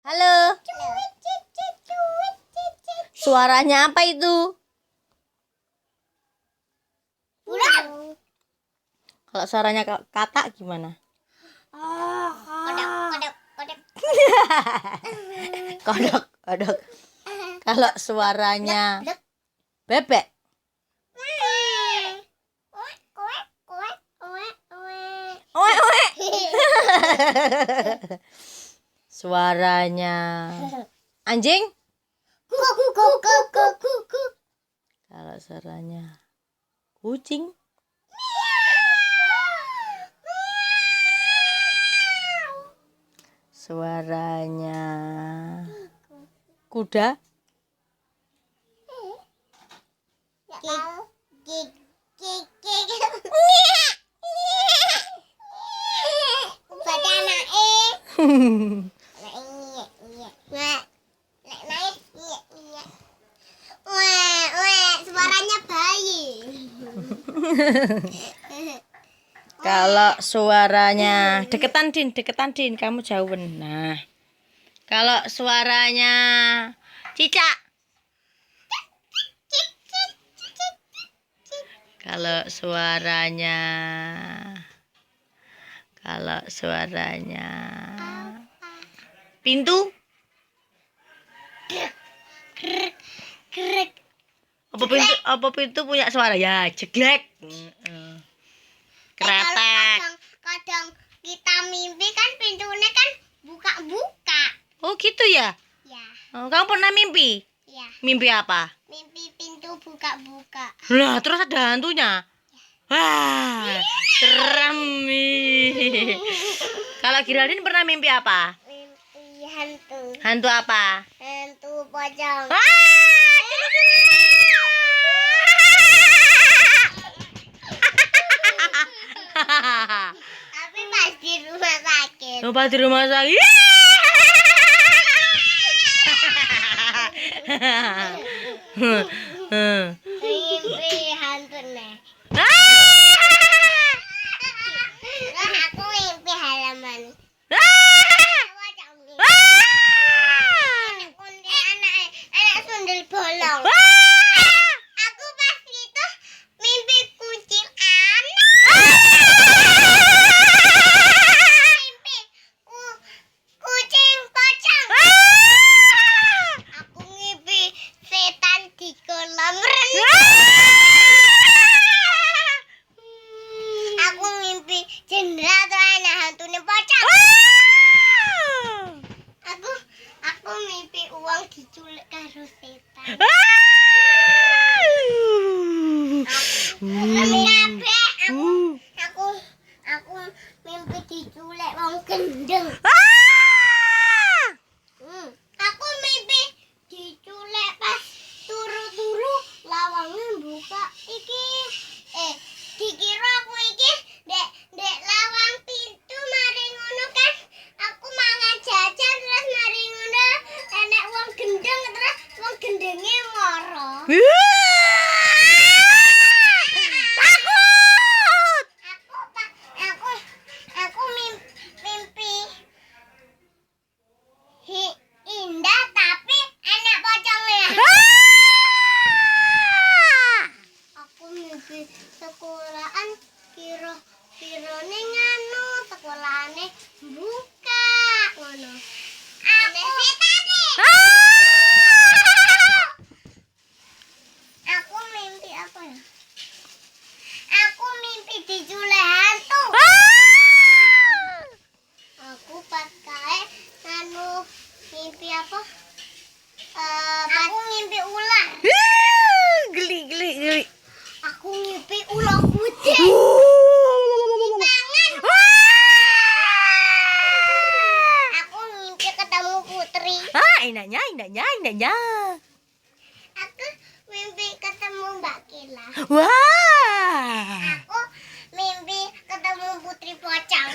Halo. Suaranya apa itu? Burung. Kalau suaranya katak gimana? Kodok. Kodok, kodok. Kalau suaranya bebek. Oe, oe. Suaranya anjing. Kalau suaranya kucing. Suaranya kuda. Suaranya bayi. Kalau suaranya deketan din, kamu jauhin. Nah, kalau suaranya cicak. Kalau suaranya pintu. Apa pintu punya suara? Ya, jeglek. Kretek. Kadang kita mimpi kan pintunya kan buka-buka. Oh, gitu ya? Ya, Oh, kamu pernah mimpi? ya. Mimpi apa? Mimpi pintu buka-buka. Lah, terus ada hantunya. Wah, serem nih. Kalau Giraldin pernah mimpi apa? Mimpi hantu. Hantu apa? Hantu pocong. Tapi pas di rumah sakit. Lupa di rumah sakit. Mimpi hantu nih. Nah, aku mimpi halaman. Anak sundel bolong. Aku pas itu mimpi kucing mimpi kucing pocong. Aku mimpi setan di kolam renang. Aku mimpi jendela tuh anak hantunya pocong. Aku mimpi uang diculik karo setan. Aku mimpi diculik wong gendeng. Aku mimpi diculik pas turu-turu lawangnya buka iki. Dikira aku iki dek lawang pintu mari ngono kan. Aku mangan jajan terus mari ngono enek wong gendeng terus wong gendenge moro. Aku mimpi indah tapi anak pocongnya. Aku mimpi sekolahan kirone nganu sekolahane buka ngono. Aku mimpi apa ya? Aku mimpi diculik hantu. Aku pas kae anu mimpi apa? Aku mimpi ular. Geli. Aku mimpi ular putih. Aku mimpi ketemu putri. Indahnya. Aku mimpi ketemu Mbak Kila. Wah. Aku mimpi ketemu putri pocong.